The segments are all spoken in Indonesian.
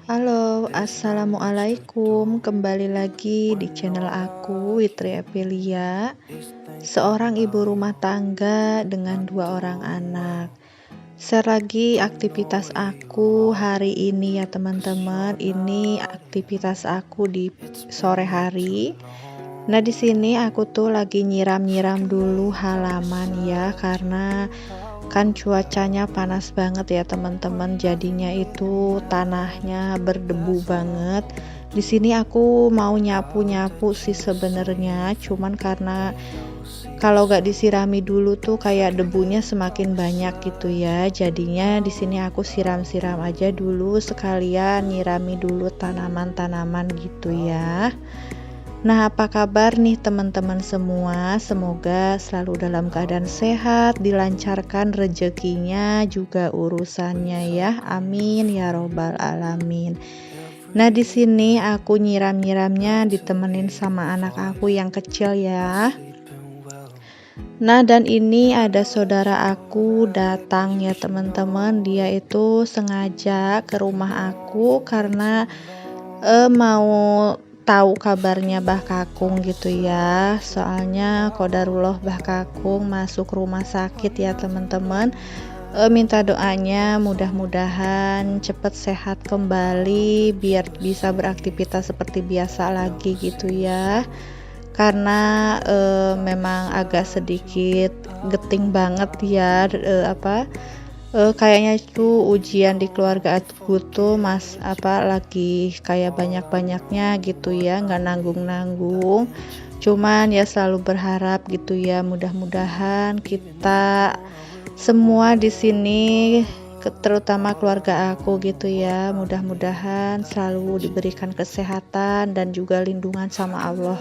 Halo, assalamualaikum. Kembali lagi di channel aku, Witri Aprilia, seorang ibu rumah tangga dengan dua orang anak. Share lagi aktivitas aku hari ini ya teman-teman. Ini aktivitas aku di sore hari. Nah, di sini aku tuh lagi nyiram-nyiram dulu halaman ya, karena kan cuacanya panas banget ya teman-teman. Jadinya itu tanahnya berdebu banget. Di sini aku mau nyapu-nyapu sih sebenarnya, cuman karena kalau gak disirami dulu tuh kayak debunya semakin banyak gitu ya. Jadinya di sini aku siram-siram aja dulu, sekalian nyirami dulu tanaman-tanaman gitu ya. Nah, apa kabar nih teman-teman semua? Semoga selalu dalam keadaan sehat, dilancarkan rezekinya, juga urusannya ya. Amin ya robbal alamin. Nah, di sini aku nyiram-nyiramnya ditemenin sama anak aku yang kecil ya. Nah, dan ini ada saudara aku datang ya teman-teman. Dia itu sengaja ke rumah aku karena mau tahu kabarnya Mbah Kakung gitu ya. Soalnya qadarullah Mbah Kakung masuk rumah sakit ya teman-teman. Minta doanya mudah-mudahan cepat sehat kembali biar bisa beraktivitas seperti biasa lagi gitu ya. Karena memang agak sedikit geting banget ya, kayaknya itu ujian di keluarga aku tuh lagi kayak banyak-banyaknya gitu ya, nggak nanggung-nanggung. Cuman ya selalu berharap gitu ya, mudah-mudahan kita semua di sini, terutama keluarga aku gitu ya, mudah-mudahan selalu diberikan kesehatan dan juga lindungan sama Allah.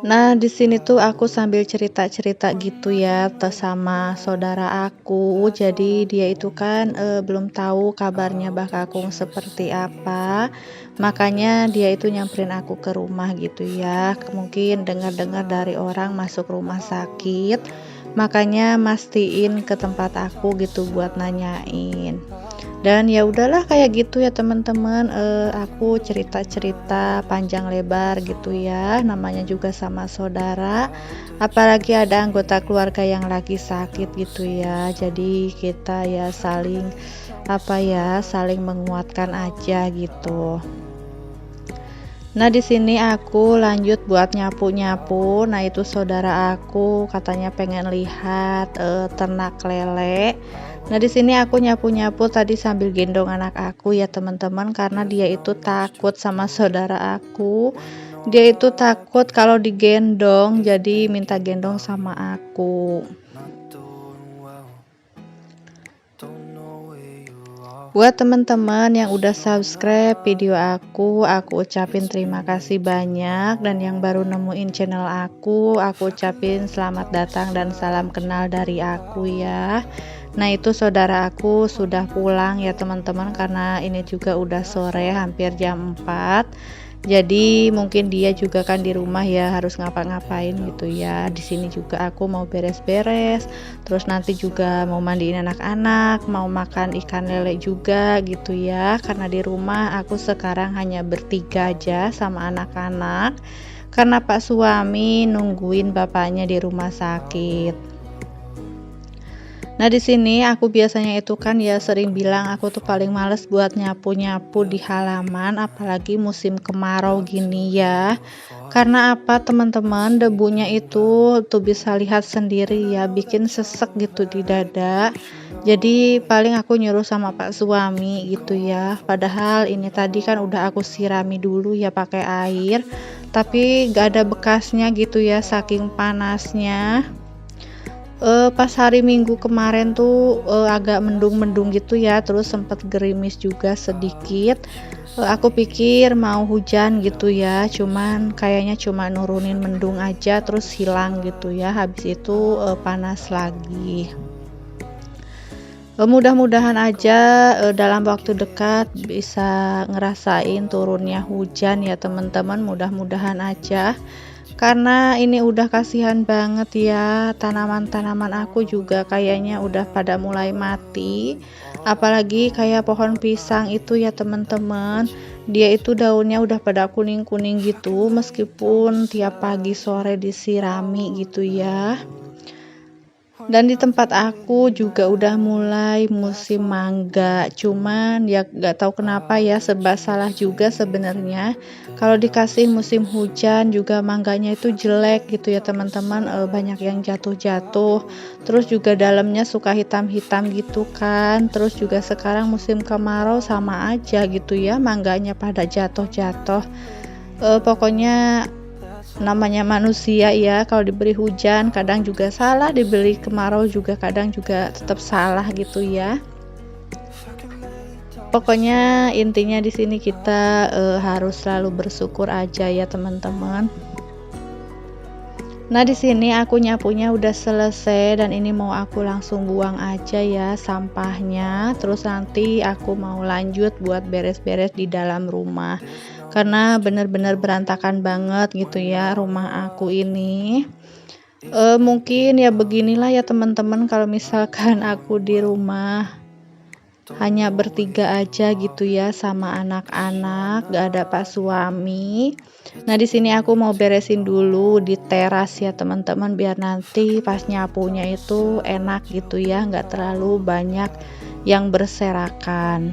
Nah, di sini tuh aku sambil cerita-cerita gitu ya sama saudara aku. Jadi dia itu kan belum tahu kabarnya Mbah Kakung seperti apa. Makanya dia itu nyamperin aku ke rumah gitu ya. Mungkin dengar-dengar dari orang masuk rumah sakit. Makanya mastiin ke tempat aku gitu buat nanyain. Dan ya udahlah kayak gitu ya teman-teman, aku cerita-cerita panjang lebar gitu ya, namanya juga sama saudara, apalagi ada anggota keluarga yang lagi sakit gitu ya. Jadi kita ya saling menguatkan aja gitu. Nah, di sini aku lanjut buat nyapu-nyapu. Nah, itu saudara aku katanya pengen lihat ternak lele. Nah, di sini aku nyapu-nyapu tadi sambil gendong anak aku ya teman-teman, karena dia itu takut sama saudara aku. Dia itu takut kalau digendong, jadi minta gendong sama aku. Buat teman-teman yang udah subscribe video aku ucapin terima kasih banyak, dan yang baru nemuin channel aku ucapin selamat datang dan salam kenal dari aku ya. Nah, itu saudara aku sudah pulang ya teman-teman, karena ini juga udah sore hampir jam 4. Jadi mungkin dia juga kan di rumah ya, harus ngapa-ngapain gitu ya. Di sini juga aku mau beres-beres, terus nanti juga mau mandiin anak-anak, mau makan ikan lele juga gitu ya. Karena di rumah aku sekarang hanya bertiga aja sama anak-anak, karena Pak suami nungguin bapaknya di rumah sakit. Nah, di sini aku biasanya itu kan ya sering bilang aku tuh paling males buat nyapu-nyapu di halaman, apalagi musim kemarau gini ya. Karena apa teman-teman, debunya itu tuh bisa lihat sendiri ya, bikin sesek gitu di dada. Jadi paling aku nyuruh sama Pak suami gitu ya. Padahal ini tadi kan udah aku sirami dulu ya pakai air, tapi gak ada bekasnya gitu ya saking panasnya. Pas hari Minggu kemarin tuh agak mendung-mendung gitu ya, terus sempat gerimis juga sedikit. Aku pikir mau hujan gitu ya, cuman kayaknya cuma nurunin mendung aja terus hilang gitu ya. Habis itu panas lagi. Mudah-mudahan aja dalam waktu dekat bisa ngerasain turunnya hujan ya teman-teman, mudah-mudahan aja. Karena ini udah kasihan banget ya, tanaman-tanaman aku juga kayaknya udah pada mulai mati. Apalagi kayak pohon pisang itu ya teman-teman, dia itu daunnya udah pada kuning-kuning gitu meskipun tiap pagi sore disirami gitu ya. Dan di tempat aku juga udah mulai musim mangga, cuman ya gak tahu kenapa ya, serba salah juga sebenarnya. Kalau dikasih musim hujan juga mangganya itu jelek gitu ya teman-teman, banyak yang jatuh-jatuh. Terus juga dalamnya suka hitam-hitam gitu kan. Terus juga sekarang musim kemarau sama aja gitu ya, mangganya pada jatuh-jatuh. Pokoknya namanya manusia ya, kalau diberi hujan kadang juga salah, diberi kemarau juga kadang juga tetap salah gitu ya. Pokoknya intinya di sini kita harus selalu bersyukur aja ya teman-teman. Nah di sini aku nyapunya udah selesai dan ini mau aku langsung buang aja ya sampahnya. Terus nanti aku mau lanjut buat beres-beres di dalam rumah. Karena bener-bener berantakan banget gitu ya rumah aku ini. Mungkin ya beginilah ya teman-teman, kalau misalkan aku di rumah hanya bertiga aja gitu ya sama anak-anak, gak ada pak suami. Nah di sini aku mau beresin dulu di teras ya teman-teman, biar nanti pas nyapunya itu enak gitu ya, nggak terlalu banyak yang berserakan.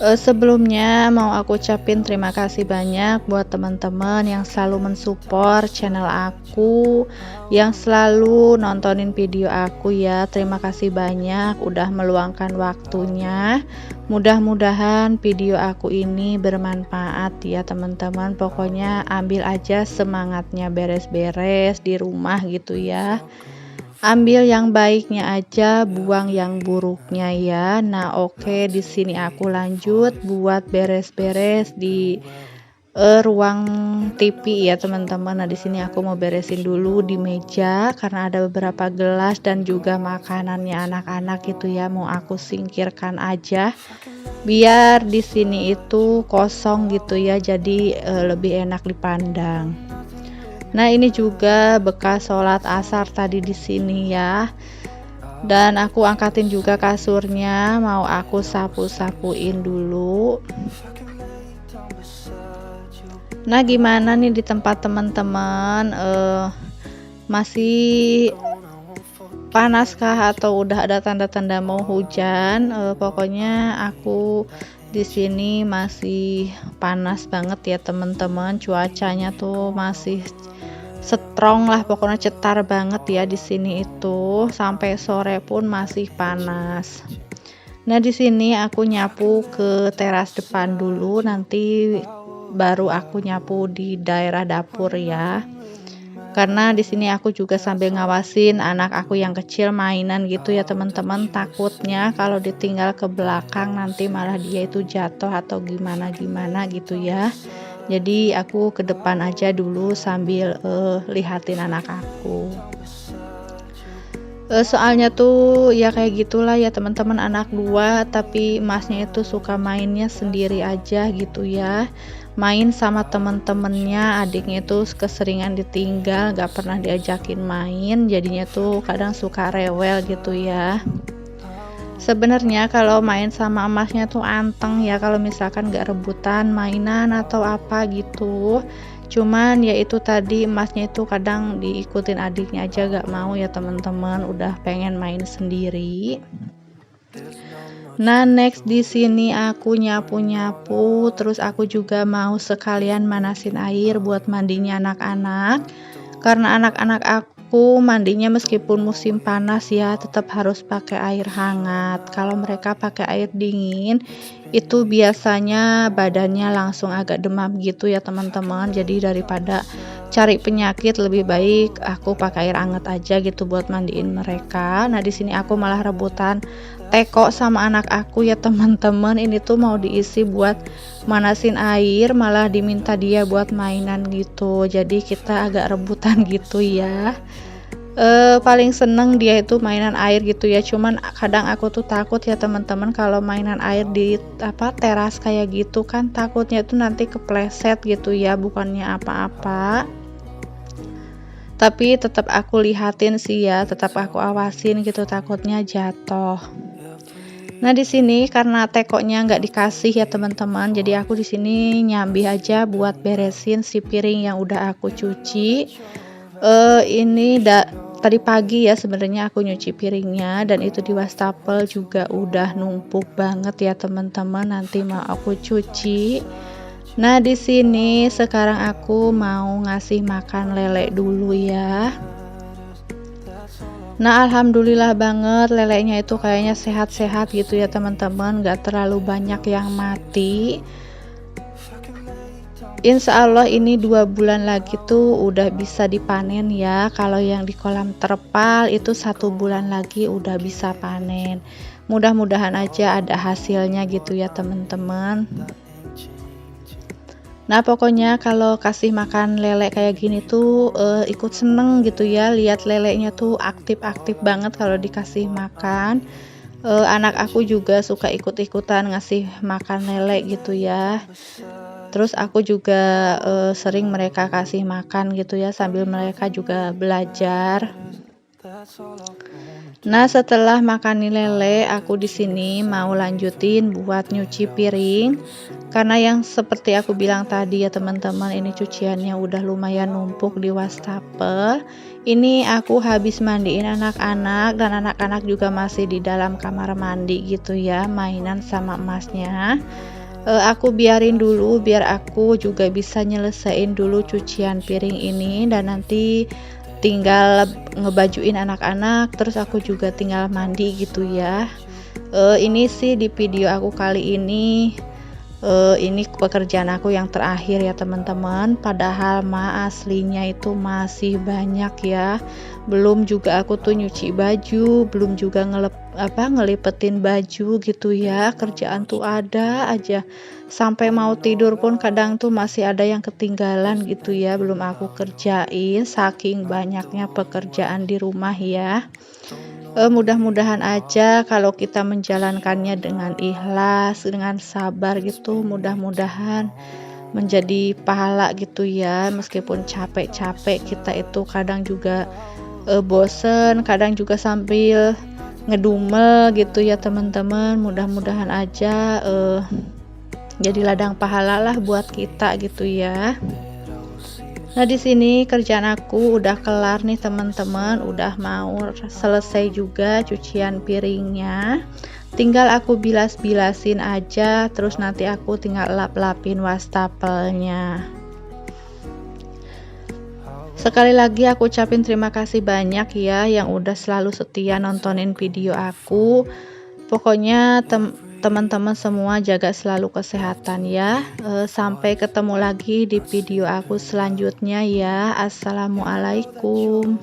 Sebelumnya mau aku ucapin terima kasih banyak buat teman-teman yang selalu mensupport channel aku, yang selalu nontonin video aku ya. Terima kasih banyak udah meluangkan waktunya. Mudah-mudahan video aku ini bermanfaat ya teman-teman. Pokoknya ambil aja semangatnya beres-beres di rumah gitu ya. Ambil yang baiknya aja, buang yang buruknya ya. Nah, oke, di sini aku lanjut buat beres-beres di ruang TV ya, teman-teman. Nah, di sini aku mau beresin dulu di meja karena ada beberapa gelas dan juga makanannya anak-anak gitu ya. Mau aku singkirkan aja biar di sini itu kosong gitu ya. Jadi lebih enak dipandang. Nah, ini juga bekas sholat asar tadi di sini ya. Dan aku angkatin juga kasurnya, mau aku sapu-sapuin dulu. Nah, gimana nih di tempat teman-teman? Masih panaskah atau udah ada tanda-tanda mau hujan? Pokoknya aku di sini masih panas banget ya teman-teman. Cuacanya tuh masih strong lah, pokoknya cetar banget ya di sini itu, sampai sore pun masih panas. Nah di sini aku nyapu ke teras depan dulu, nanti baru aku nyapu di daerah dapur ya. Karena di sini aku juga sambil ngawasin anak aku yang kecil mainan gitu ya teman-teman, takutnya kalau ditinggal ke belakang nanti malah dia itu jatuh atau gimana gitu ya. Jadi aku ke depan aja dulu sambil lihatin anak aku. Soalnya tuh ya kayak gitulah ya teman-teman, anak dua tapi masnya itu suka mainnya sendiri aja gitu ya. Main sama temen-temennya, adiknya itu keseringan ditinggal, gak pernah diajakin main, jadinya tuh kadang suka rewel gitu ya. Sebenarnya kalau main sama emasnya tuh anteng ya, kalau misalkan gak rebutan mainan atau apa gitu. Cuman ya itu tadi, emasnya itu kadang diikutin adiknya aja gak mau ya teman-teman, udah pengen main sendiri. Nah, next di sini aku nyapu-nyapu, terus aku juga mau sekalian manasin air buat mandinya anak-anak. Karena anak-anak aku mandinya meskipun musim panas ya, tetap harus pakai air hangat. Kalau mereka pakai air dingin, itu biasanya badannya langsung agak demam gitu ya teman-teman. Jadi daripada cari penyakit, lebih baik aku pakai air hangat aja gitu buat mandiin mereka. Nah, di sini aku malah rebutan teko sama anak aku ya teman-teman. Ini tuh mau diisi buat manasin air, malah diminta dia buat mainan gitu. Jadi kita agak rebutan gitu ya. Paling seneng dia itu mainan air gitu ya. Cuman kadang aku tuh takut ya teman-teman, kalau mainan air di teras kayak gitu kan, takutnya itu nanti kepleset gitu ya, bukannya apa-apa. Tapi tetap aku lihatin sih ya, tetap aku awasin gitu, takutnya jatuh. Nah, di sini karena tekonya nggak dikasih ya teman-teman, jadi aku di sini nyambi aja buat beresin si piring yang udah aku cuci. Ini tadi pagi ya sebenarnya aku nyuci piringnya, dan itu di wastafel juga udah numpuk banget ya teman-teman, nanti mau aku cuci. Nah, di sini sekarang aku mau ngasih makan lele dulu ya. Nah, alhamdulillah banget lelenya itu kayaknya sehat-sehat gitu ya teman-teman, gak terlalu banyak yang mati. Insya Allah ini 2 bulan lagi tuh udah bisa dipanen ya. Kalau yang di kolam terpal itu 1 bulan lagi udah bisa panen. Mudah-mudahan aja ada hasilnya gitu ya teman-teman. Nah, pokoknya kalau kasih makan lele kayak gini tuh ikut seneng gitu ya, lihat lelenya tuh aktif-aktif banget kalau dikasih makan. Anak aku juga suka ikut-ikutan ngasih makan lele gitu ya. Terus aku juga sering mereka kasih makan gitu ya, sambil mereka juga belajar. Nah, setelah makan lele, aku di sini mau lanjutin buat nyuci piring. Karena yang seperti aku bilang tadi ya teman-teman, ini cuciannya udah lumayan numpuk di wastafel. Ini aku habis mandiin anak-anak, dan anak-anak juga masih di dalam kamar mandi gitu ya, mainan sama emasnya. Aku biarin dulu biar aku juga bisa nyelesain dulu cucian piring ini, dan nanti tinggal ngebajuin anak-anak, terus aku juga tinggal mandi gitu ya. Ini sih di video aku kali ini pekerjaan aku yang terakhir ya teman-teman, padahal aslinya itu masih banyak ya. Belum juga aku tuh nyuci baju, belum juga ngelipetin baju gitu ya. Kerjaan tuh ada aja, sampai mau tidur pun kadang tuh masih ada yang ketinggalan gitu ya, belum aku kerjain saking banyaknya pekerjaan di rumah ya. Mudah-mudahan aja kalau kita menjalankannya dengan ikhlas, dengan sabar gitu, mudah-mudahan menjadi pahala gitu ya. Meskipun capek-capek, kita itu kadang juga bosen, kadang juga sambil ngedumel gitu ya teman-teman. Mudah-mudahan aja jadi ladang pahala lah buat kita gitu ya. Nah, di sini kerjaan aku udah kelar nih teman-teman, udah mau selesai juga cucian piringnya. Tinggal aku bilas-bilasin aja, terus nanti aku tinggal lap-lapin wastafelnya. Sekali lagi aku ucapin terima kasih banyak ya yang udah selalu setia nontonin video aku. Pokoknya teman-teman semua jaga selalu kesehatan ya. Sampai ketemu lagi di video aku selanjutnya ya. Assalamualaikum.